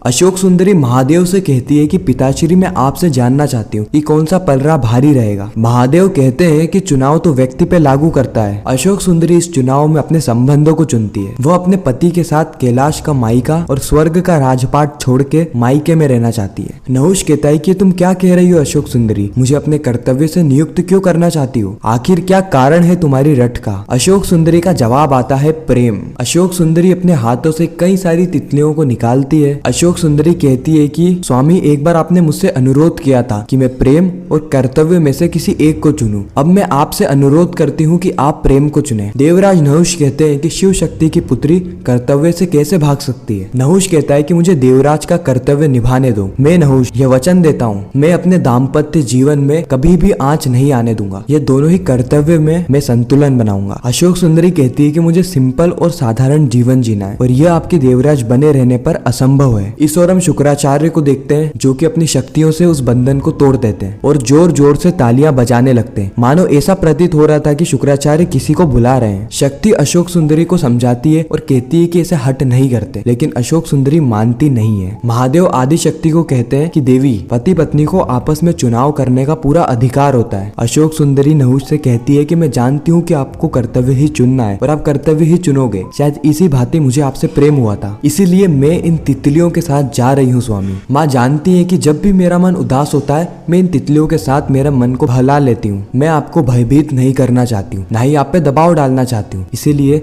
अशोक सुंदरी महादेव से कहती है कि पिताश्री मैं आपसे जानना चाहती हूँ कि कौन सा पलड़ा भारी रहेगा। महादेव कहते हैं कि चुनाव तो व्यक्ति पे लागू करता है। अशोक सुंदरी इस चुनाव में अपने संबंधों को चुनती है। वो अपने पति के साथ कैलाश का मायका और स्वर्ग का राजपाट छोड़ के मायके में रहना चाहती है। नहुष कहता है कि तुम क्या कह रही हो अशोक सुंदरी, मुझे अपने कर्तव्य से नियुक्त क्यों करना चाहती हो, आखिर क्या कारण है तुम्हारी रट का। अशोक सुंदरी का जवाब आता है प्रेम। अशोक सुंदरी अपने हाथों से कई सारी तितलियों को निकालती है। अशोक सुंदरी कहती है कि स्वामी एक बार आपने मुझसे अनुरोध किया था कि मैं प्रेम और कर्तव्य में से किसी एक को चुनूं। अब मैं आपसे अनुरोध करती हूँ कि आप प्रेम को चुनें। देवराज नहुष कहते हैं कि शिव शक्ति की पुत्री कर्तव्य से कैसे भाग सकती है। नहुष कहता है कि मुझे देवराज का कर्तव्य निभाने दो। मैं नहुष यह वचन देता हूँ मैं अपने दाम्पत्य जीवन में कभी भी आंच नहीं आने दूंगा। ये दोनों ही कर्तव्य में मैं संतुलन बनाऊंगा। अशोक सुंदरी कहती है कि मुझे सिंपल और साधारण जीवन जीना है और यह आपके देवराज बने रहने पर असंभव है। इस ओर हम शुक्राचार्य को देखते हैं जो कि अपनी शक्तियों से उस बंधन को तोड़ देते हैं और जोर जोर से तालियां बजाने लगते हैं। मानो ऐसा प्रतीत हो रहा था कि शुक्राचार्य किसी को बुला रहे हैं। शक्ति अशोक सुंदरी को समझाती है और कहती है कि ऐसे हट नहीं करते, लेकिन अशोक सुंदरी मानती नहीं है। महादेव आदि शक्ति को कहते हैं कि देवी पति पत्नी को आपस में चुनाव करने का पूरा अधिकार होता है। अशोक सुंदरी नहुष से कहती है कि मैं जानती हूँ कि आपको कर्तव्य ही चुनना है और आप कर्तव्य ही चुनोगे। शायद इसी भांति मुझे आपसे प्रेम हुआ था, इसीलिए मैं इन तितलियों के साथ जा रही हूँ स्वामी। माँ जानती है कि जब भी मेरा मन उदास होता है मैं इन तितलियों के साथ मेरा मन को बहला लेती हूँ। मैं आपको भयभीत नहीं करना चाहती हूँ, ना ही आप पे दबाव डालना चाहती हूँ।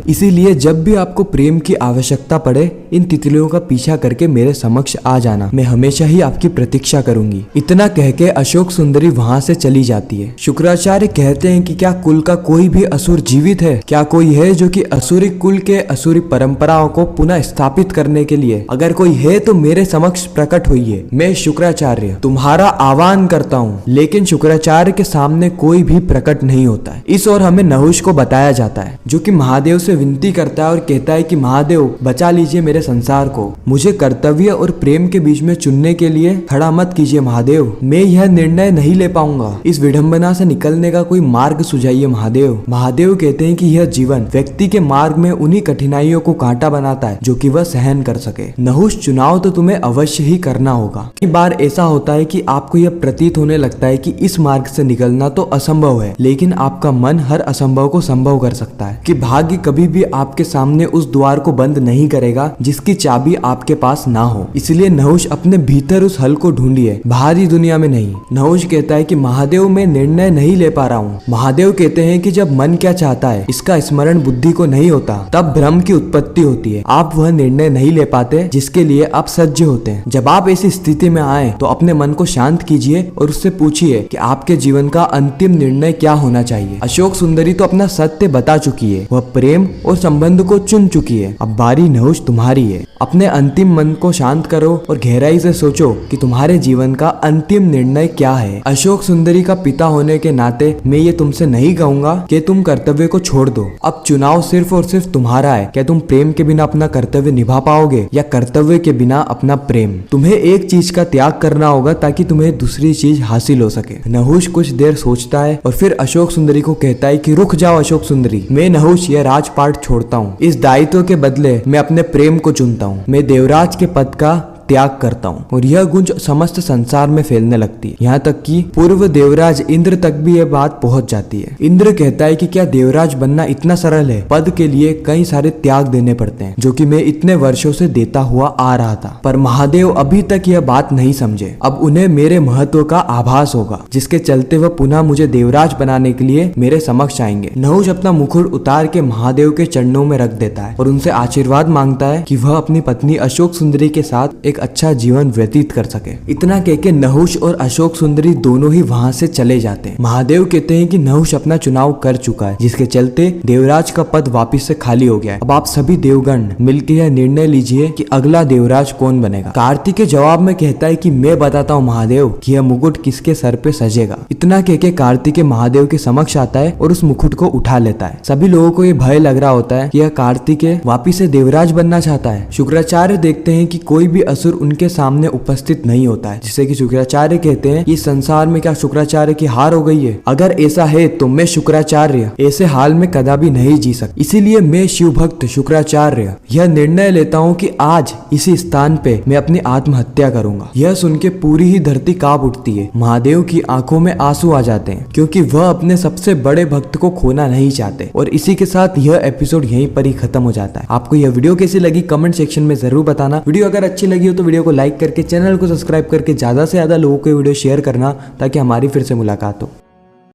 इसीलिए जब भी आपको प्रेम की आवश्यकता पड़े इन तितलियों का पीछा करके मेरे समक्ष आ जाना। मैं हमेशा ही आपकी प्रतीक्षा करूंगी। इतना कह के अशोक सुंदरी वहाँ से चली जाती है। शुक्राचार्य कहते हैं कि क्या कुल का कोई भी असुर जीवित है? क्या कोई है जो कि असुरी कुल के असुरी परंपराओं को पुनः स्थापित करने के लिए? अगर कोई है तो मेरे समक्ष प्रकट होइए। मैं शुक्राचार्य तुम्हारा आह्वान करता हूँ। लेकिन शुक्राचार्य के सामने कोई भी प्रकट नहीं होता है। इस ओर हमें नहुष को बताया जाता है जो कि महादेव से विनती करता है और कहता है कि महादेव बचा लीजिए मेरे संसार को। मुझे कर्तव्य और प्रेम के बीच में चुनने के लिए खड़ा मत कीजिए महादेव। मैं यह निर्णय नहीं ले पाऊंगा। इस विडंबना से निकलने का कोई मार्ग सुझाइए महादेव। महादेव कहते हैं कि यह जीवन व्यक्ति के मार्ग में उन्हीं कठिनाइयों को कांटा बनाता है जो कि वह सहन कर सके। नहुष चुनाव तो तुम्हें अवश्य ही करना होगा। कई बार ऐसा होता है कि आपको यह प्रतीत होने लगता है कि इस मार्ग से निकलना तो असंभव है, लेकिन आपका मन हर असंभव को संभव कर सकता है। कि भाग्य कभी भी आपके सामने उस द्वार को बंद नहीं करेगा जिसकी चाबी आपके पास ना हो। इसलिए नहुष अपने भीतर उस हल को ढूंढिए, बाहरी दुनिया में नहीं। नहुष कहता है कि महादेव मैं निर्णय नहीं ले पा रहा हूँ। महादेव कहते हैं कि जब मन क्या चाहता है इसका स्मरण बुद्धि को नहीं होता तब भ्रम की उत्पत्ति होती है। आप वह निर्णय नहीं ले पाते जिसके लिए आप सज्ज होते हैं। जब आप ऐसी स्थिति में आए तो अपने मन को शांत कीजिए और उससे पूछिए कि आपके जीवन का अंतिम निर्णय क्या होना चाहिए। अशोक सुंदरी तो अपना सत्य बता चुकी है, वह प्रेम और संबंध को चुन चुकी है। अब बारी नहुष तुम्हारी है। अपने अंतिम मन को शांत करो और गहराई से सोचो कि तुम्हारे जीवन का अंतिम निर्णय क्या है। अशोक सुंदरी का पिता होने के नाते मैं ये तुमसे नहीं कहूंगा कि तुम कर्तव्य को छोड़ दो। अब चुनाव सिर्फ और सिर्फ तुम्हारा है। क्या तुम प्रेम के बिना अपना कर्तव्य निभा पाओगे या कर्तव्य के बिना अपना प्रेम? तुम्हें एक चीज का त्याग करना होगा ताकि तुम्हें दूसरी चीज हासिल हो सके। नहुष कुछ देर सोचता है और फिर अशोक सुंदरी को कहता है कि रुक जाओ अशोक सुंदरी, मैं नहुष यह राजपाट छोड़ता हूँ। इस दायित्व के बदले मैं अपने प्रेम को चुनता हूँ। मैं देवराज के पद का त्याग करता हूँ। और यह गूंज समस्त संसार में फैलने लगती है, यहाँ तक कि पूर्व देवराज इंद्र तक भी यह बात पहुंच जाती है। इंद्र कहता है कि क्या देवराज बनना इतना सरल है? पद के लिए कई सारे त्याग देने पड़ते हैं जो कि मैं इतने वर्षों से देता हुआ आ रहा था। पर महादेव अभी तक यह बात नहीं समझे। अब उन्हें मेरे महत्व का आभास होगा जिसके चलते वह पुनः मुझे देवराज बनाने के लिए मेरे समक्ष आएंगे। नहुष अपना मुकुट उतार के महादेव के चरणों में रख देता है और उनसे आशीर्वाद मांगता है कि वह अपनी पत्नी अशोक सुंदरी के साथ एक अच्छा जीवन व्यतीत कर सके। इतना कह के नहुष और अशोक सुंदरी दोनों ही वहाँ से चले जाते हैं। महादेव कहते हैं कि नहुष अपना चुनाव कर चुका है जिसके चलते देवराज का पद वापिस से खाली हो गया है। अब आप सभी देवगण मिलकर यह निर्णय लीजिए कि अगला देवराज कौन बनेगा। कार्तिकेय जवाब में कहता है कि मैं बताता हूँ महादेव कि यह मुकुट किसके सर पे सजेगा। इतना कह के कार्तिकेय महादेव के समक्ष आता है और उस मुकुट को उठा लेता है। सभी लोगों को ये भय लग रहा होता है कि यह कार्तिकेय वापिस से देवराज बनना चाहता है। शुक्राचार्य देखते हैं कि कोई भी असुर असुर उनके सामने उपस्थित नहीं होता है, जिसे कि शुक्राचार्य कहते हैं कि संसार में क्या शुक्राचार्य की हार हो गई है? अगर ऐसा है तो मैं शुक्राचार्य ऐसे हाल में कदापि नहीं जी सकता। इसीलिए मैं शिव भक्त शुक्राचार्य यह निर्णय लेता हूँ कि आज इसी स्थान पे मैं अपनी आत्महत्या करूंगा। यह सुन के पूरी ही धरती कांप उठती है। महादेव की आंखों में आंसू आ जाते हैं क्योंकि वह अपने सबसे बड़े भक्त को खोना नहीं चाहते। और इसी के साथ यह एपिसोड यहीं पर ही खत्म हो जाता है। आपको यह वीडियो कैसी लगी कमेंट सेक्शन में जरूर बताना। वीडियो अगर अच्छी लगी हो तो वीडियो को लाइक करके चैनल को सब्सक्राइब करके ज्यादा से ज्यादा लोगों को वीडियो शेयर करना ताकि हमारी फिर से मुलाकात हो।